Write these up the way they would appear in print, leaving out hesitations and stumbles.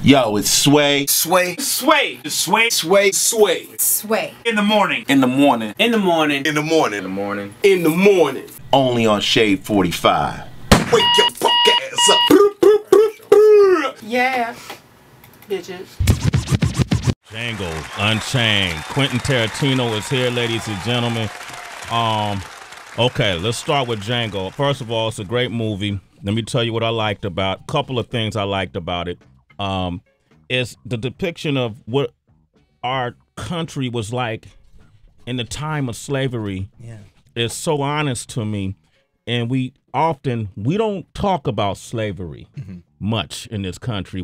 Yo, it's Sway. Sway. Sway. Sway. Sway. Sway. Sway. In the morning. In the morning. In the morning. In the morning. In the morning. In the morning. Only on Shade 45. Wake your fuck ass up. Yeah. Bitches. Django Unchained. Quentin Tarantino is here, ladies and gentlemen. Okay, let's start with Django. First of all, it's a great movie. Let me tell you what I liked about. A couple of things I liked about it. Is the depiction of what our country was like in the time of slavery. Yeah, is so honest to me, and we don't talk about slavery much in this country.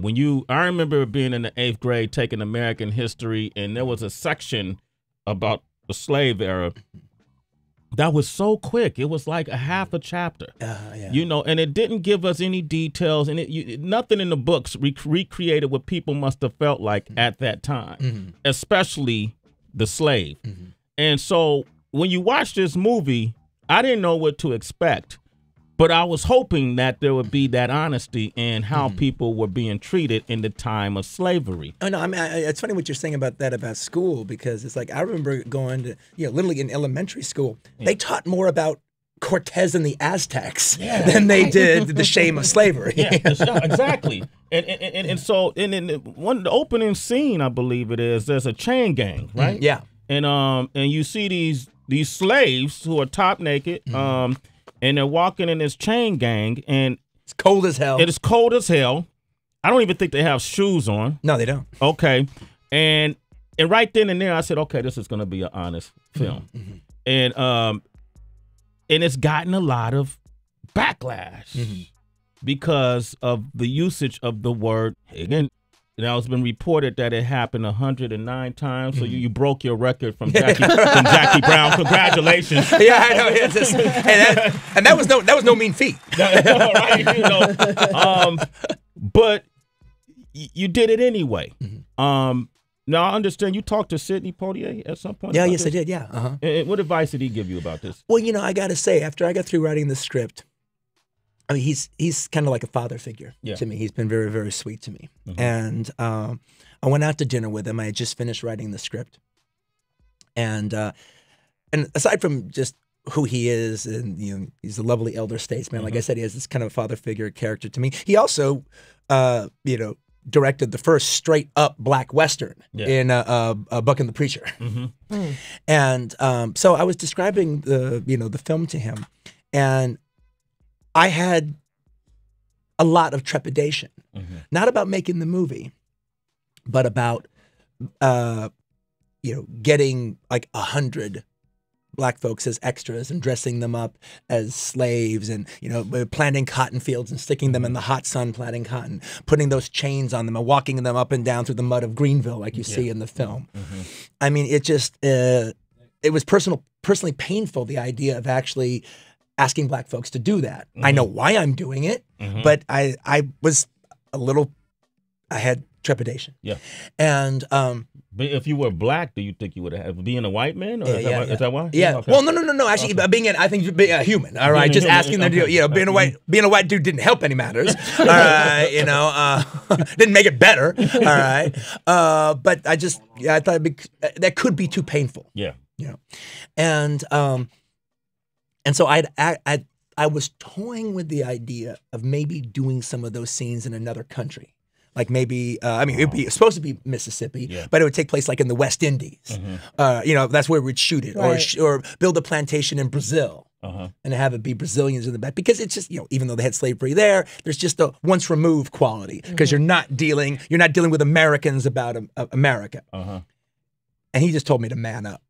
I remember being in the 8th grade taking American history, and there was a section about the slave era. That was so quick. It was like a half a chapter, you know, and it didn't give us any details, and nothing in the books recreated what people must have felt like at that time, especially the slave. And so when you watch this movie, I didn't know what to expect, but I was hoping that there would be that honesty in how people were being treated in the time of slavery. Oh, no, I mean, it's funny what you're saying about that, about school, because it's like I remember going to, literally in elementary school, they taught more about Cortez and the Aztecs than they did the shame of slavery. Exactly. And so in the opening scene, I believe it is, there's a chain gang, right? Yeah. And you see these slaves who are top naked, and they're walking in this chain gang, and it's cold as hell. It is cold as hell. I don't even think they have shoes on. No, they don't. Okay. And right then and there, I said, okay, this is going to be an honest film. And it's gotten a lot of backlash because of the usage of the word. Again, now it's been reported that it happened 109 times. So you broke your record from Jackie Brown. Congratulations. Yeah, I know. It's just, and that was no mean feat. Right, you know. But you did it anyway. Now I understand you talked to Sidney Poitier at some point. Yeah, yes, I did. Yeah. And what advice did he give you about this? Well, I got to say, after I got through writing the script, I mean, he's kind of like a father figure to me. He's been very, very sweet to me. And I went out to dinner with him. I had just finished writing the script. And aside from just who he is, and he's a lovely elder statesman. Like I said, he has this kind of father figure character to me. He also, directed the first straight up black Western in Buck and the Preacher. And so I was describing the film to him, and I had a lot of trepidation, not about making the movie, but about, getting like 100 black folks as extras and dressing them up as slaves and, planting cotton fields and sticking them in the hot sun, planting cotton, putting those chains on them and walking them up and down through the mud of Greenville like you see in the film. I mean, it just, it was personally painful, the idea of actually asking black folks to do that. I know why I'm doing it, but I had trepidation. Yeah. And but if you were black, do you think you would have being a white man? Or is that why? Yeah. Okay. Well, no. Actually, I think being a human. All right. Just asking them to do. Being a white dude didn't help any matters. All right. Didn't make it better. All right. But I thought that could be too painful. Yeah. And so I was toying with the idea of maybe doing some of those scenes in another country. Like maybe, it'd be supposed to be Mississippi, but it would take place like in the West Indies. That's where we'd shoot it, or build a plantation in Brazil and have it be Brazilians in the back. Because it's just, even though they had slavery there, there's just a once removed quality because you're not dealing with Americans about America. And he just told me to man up.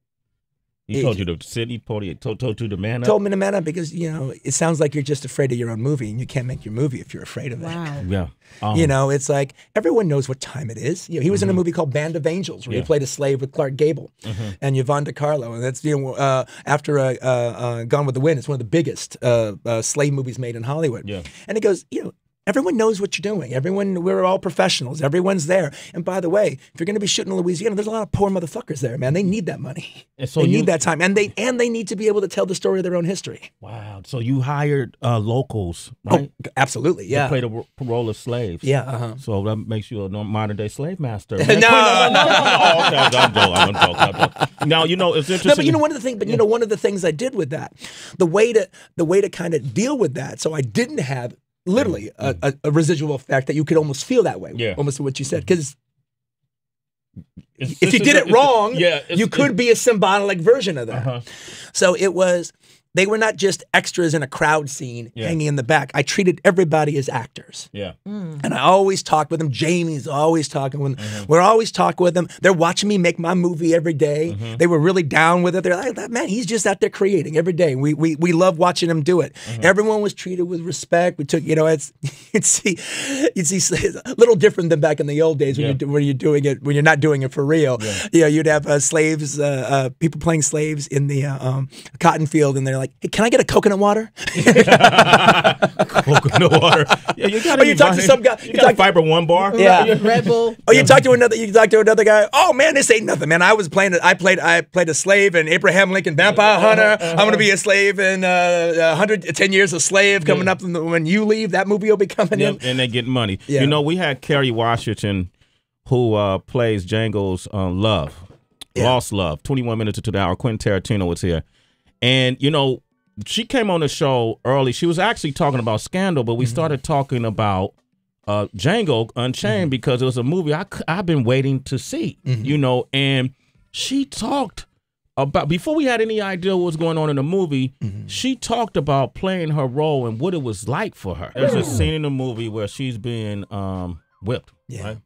He told you to Sidney Poitier told you to man up? Told me to man up because, it sounds like you're just afraid of your own movie and you can't make your movie if you're afraid of it. Yeah. It's like everyone knows what time it is. He was in a movie called Band of Angels where he played a slave with Clark Gable and Yvonne DiCarlo. And that's, after Gone with the Wind, it's one of the biggest slave movies made in Hollywood. Yeah. And he goes, Everyone knows what you're doing. We're all professionals. Everyone's there. And by the way, if you're going to be shooting in Louisiana, there's a lot of poor motherfuckers there, man. They need that money. And so they need that time, and they need to be able to tell the story of their own history. Wow. So you hired locals, right? Oh, absolutely, yeah. To play the role of slaves. Yeah. So that makes you a modern day slave master. No. Okay, I'm joking. Now it's interesting. No, but one of the things. But one of the things I did with that, the way to kind of deal with that, so I didn't have literally a residual effect that you could almost feel that way. Yeah. Almost what you said, because if you did it wrong, you could be a symbolic version of that. So it was. They were not just extras in a crowd scene hanging in the back. I treated everybody as actors. Yeah. And I always talked with them. Jamie's always talking with them. We're always talking with them. They're watching me make my movie every day. They were really down with it. They're like, man, he's just out there creating every day. We love watching him do it. Everyone was treated with respect. We took, you'd see a little different than back in the old days when you're doing it, when you're not doing it for real. You'd have slaves, people playing slaves in the cotton field, and they're like, hey, can I get a coconut water? Coconut water. Yeah, you got you talk to some guy. You got Fiber One bar. Yeah, Red Bull. Oh, you talk to another guy. Oh man, this ain't nothing, man. I played a slave in Abraham Lincoln Vampire Hunter. I'm gonna be a slave in 110 years a slave coming up. When you leave, that movie will be coming in, and they get money. Yeah. We had Kerry Washington, who plays Django's Lost Love. 21 minutes into the hour. Quentin Tarantino was here. And, she came on the show early. She was actually talking about Scandal, but we started talking about Django Unchained because it was a movie I've been waiting to see, and she talked about, before we had any idea what was going on in the movie, she talked about playing her role and what it was like for her. There's a scene in the movie where she's being whipped, right?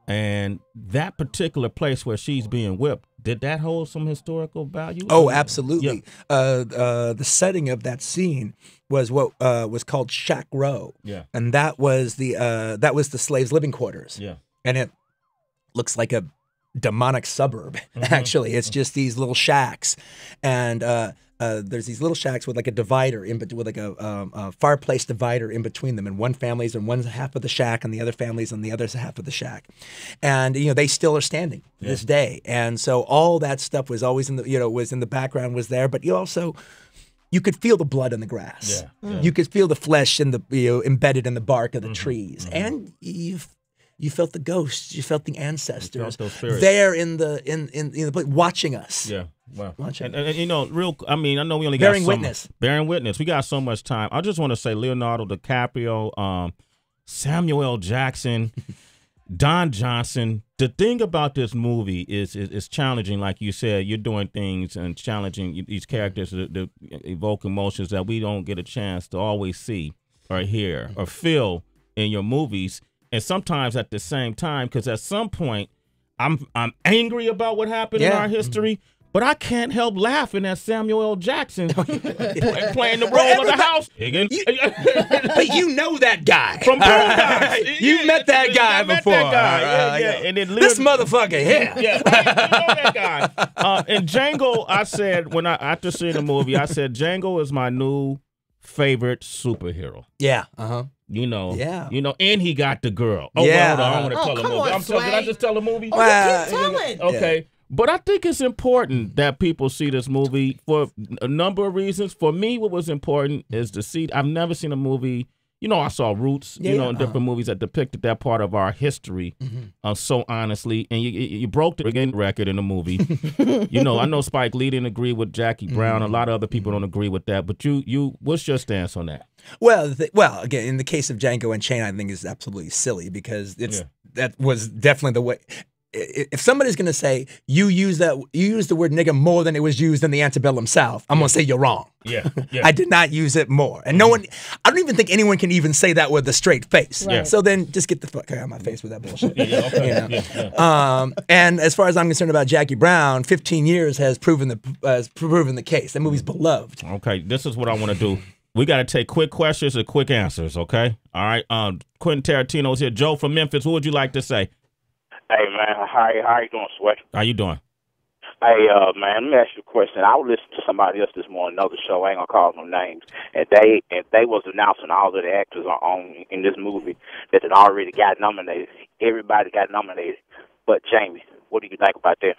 And that particular place where she's being whipped, did that hold some historical value? Oh, absolutely. The setting of that scene was what was called Shack Row. Yeah. And that was the slaves' living quarters. Yeah. And it looks like a demonic suburb, actually. It's just these little shacks. And there's these little shacks with like a divider with like a fireplace divider in between them, and one family's in one half of the shack and the other family's on the other half of the shack, and they still are standing this day. And so all that stuff was always in the background, was there, but you could feel the blood in the grass. You could feel the flesh in the embedded in the bark of the trees, and you felt the ghosts. You felt the ancestors there in the place watching us. Yeah, wow. Watching. And I know we only got bearing witness. Bearing witness. We got so much time. I just want to say Leonardo, DiCaprio, Samuel L. Jackson, Don Johnson. The thing about this movie is challenging, like you said. You're doing things and challenging these characters to evoke emotions that we don't get a chance to always see or hear or feel in your movies. And sometimes at the same time, because at some point I'm angry about what happened in our history, but I can't help laughing at Samuel L. Jackson playing the role of the house. But you know that guy from Paradise. You met that guy before. That guy. And then this motherfucker here. Yeah, right. You know that guy. And Django, I said after seeing the movie, I said Django is my new favorite superhero. Yeah. And he got the girl. Oh, yeah. Well, I don't want to tell the movie. Did I just tell the movie? Oh, keep telling. Okay. But I think it's important that people see this movie for a number of reasons. For me, what was important is to see. I've never seen a movie. I saw Roots, in different movies that depicted that part of our history so honestly. And you broke the record in the movie. I know Spike Lee didn't agree with Jackie Brown. A lot of other people don't agree with that. But what's your stance on that? Well, again, in the case of Django Unchained, I think is absolutely silly because that was definitely the way. If somebody's going to say you use the word nigga more than it was used in the antebellum South, I'm going to say you're wrong. Yeah. I did not use it more. And no one, I don't even think anyone can even say that with a straight face. Right. So then just get the fuck out of my face with that bullshit. And as far as I'm concerned about Jackie Brown, 15 years has proven the case. That movie's beloved. Okay, this is what I want to do. We got to take quick questions and quick answers, okay? All right. Quentin Tarantino's here. Joe from Memphis, what would you like to say? Hey, man. How you doing, Sway? How you doing? Hey, man, let me ask you a question. I was listening to somebody else this morning, another show. I ain't gonna call no names, and they was announcing all of the actors on in this movie that had already got nominated. Everybody got nominated, but Jamie. What do you think about that?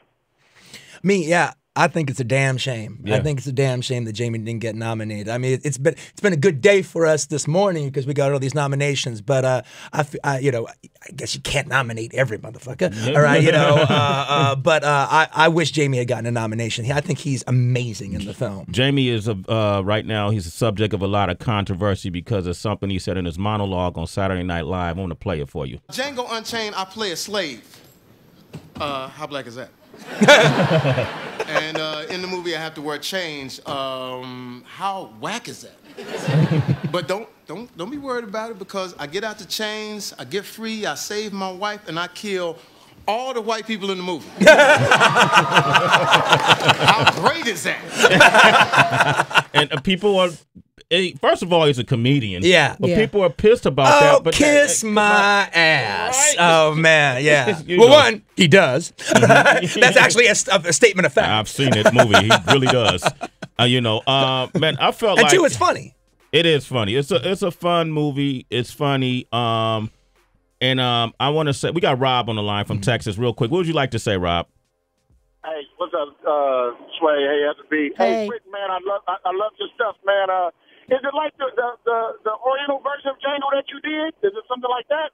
Me, yeah. I think it's a damn shame. Yeah. I think it's a damn shame that Jamie didn't get nominated. I mean, it's been a good day for us this morning because we got all these nominations. But I guess you can't nominate every motherfucker. All right, But I wish Jamie had gotten a nomination. I think he's amazing in the film. Jamie is right now. He's a subject of a lot of controversy because of something he said in his monologue on Saturday Night Live. I want to play it for you. Django Unchained, I play a slave. How black is that? And in the movie, I have to wear chains. How whack is that? But don't be worried about it because I get out the chains, I get free, I save my wife, and I kill all the white people in the movie. How great is that? And people are. First of all, he's a comedian. Yeah. But people are pissed about that. But kiss my ass. Right? Oh, man, yeah. You know. One, he does. That's actually a statement of fact. I've seen that movie. He really does. Man, I felt and like. two, it's funny. It is funny. It's a fun movie. It's funny. I want to say, we got Rob on the line from Texas real quick. What would you like to say, Rob? Hey, what's up, Sway? Hey, SB. Hey, quick, man, I love your stuff, man. Is it like the Oriental version of Django that you did? Is it something like that?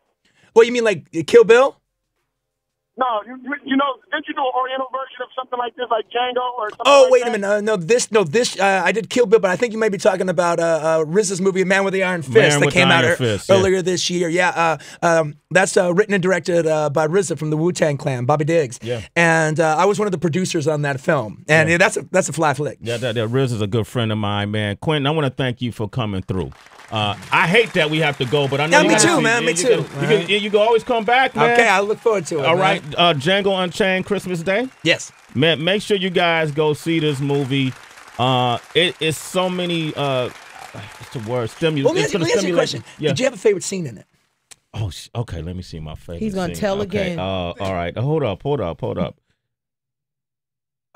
What, you mean like Kill Bill? No, didn't you do an Oriental version of something like this, like Django or something Oh, like wait that? a minute. This, I did Kill Bill, but I think you might be talking about RZA's movie, Man with the Iron Fist, that came out earlier this year. Yeah, that's written and directed by RZA from the Wu-Tang Clan, Bobby Diggs. Yeah. And I was one of the producers on that film. And that's a fly flick. Yeah, RZA's a good friend of mine, man. Quentin, I want to thank you for coming through. I hate that we have to go, but I know me too, man. Me too. You can always come back, man. Okay, I look forward to it. All right, Django Unchained, Christmas Day. Yes. Man, make sure you guys go see this movie. It is so many. What's the word? Stimulus. Well, let me ask you a question. Yeah. Did you have a favorite scene in it? Oh, okay. Let me see my favorite. He's gonna scene. tell Okay, again. all right. Hold up.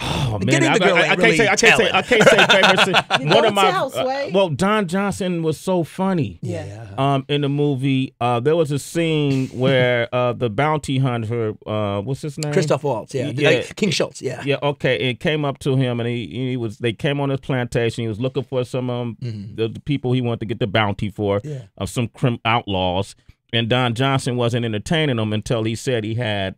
Oh man, Getting the girl ain't really I can't say favorite scene. One of my tell, Sway. well, Don Johnson was so funny. Yeah. In the movie, there was a scene where the bounty hunter, what's his name? Christoph Waltz. Yeah. King Schultz. Yeah. Yeah. Okay. It came up to him, and they came on his plantation. He was looking for some the people he wanted to get the bounty for, of some outlaws. And Don Johnson wasn't entertaining them until he said he had.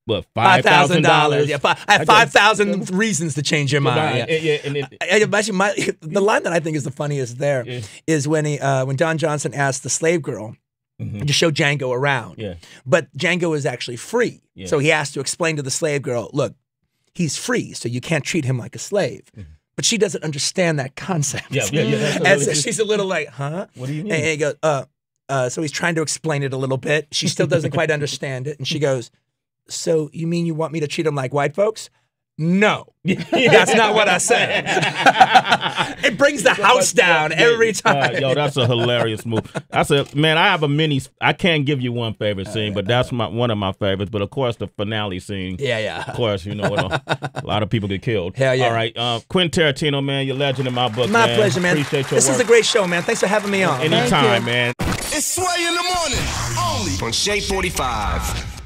What, $5,000? Yeah, I have 5,000 reasons to change your mind. Yeah. The line that I think is the funniest there is when Don Johnson asked the slave girl to show Django around. Yeah. But Django is actually free. Yeah. So he has to explain to the slave girl, look, he's free, so you can't treat him like a slave. But she doesn't understand that concept. Yeah. And so she's a little like, huh? What do you mean? And he goes, so he's trying to explain it a little bit. She still doesn't quite understand it. And she goes, so you mean you want me to treat them like white folks? No, that's not what I said. It brings the house down every time. Yo, that's a hilarious move. Man, I have a mini. I can't give you one favorite scene, but that's one of my favorites. But of course, the finale scene. Yeah. Of course, a lot of people get killed. Hell yeah. All right, Quentin Tarantino, man, you're a legend in my book. My pleasure, man. Appreciate your This work. is a great show, man. Thanks for having me on. Anytime, man. It's Sway in the morning, only on Shade 45.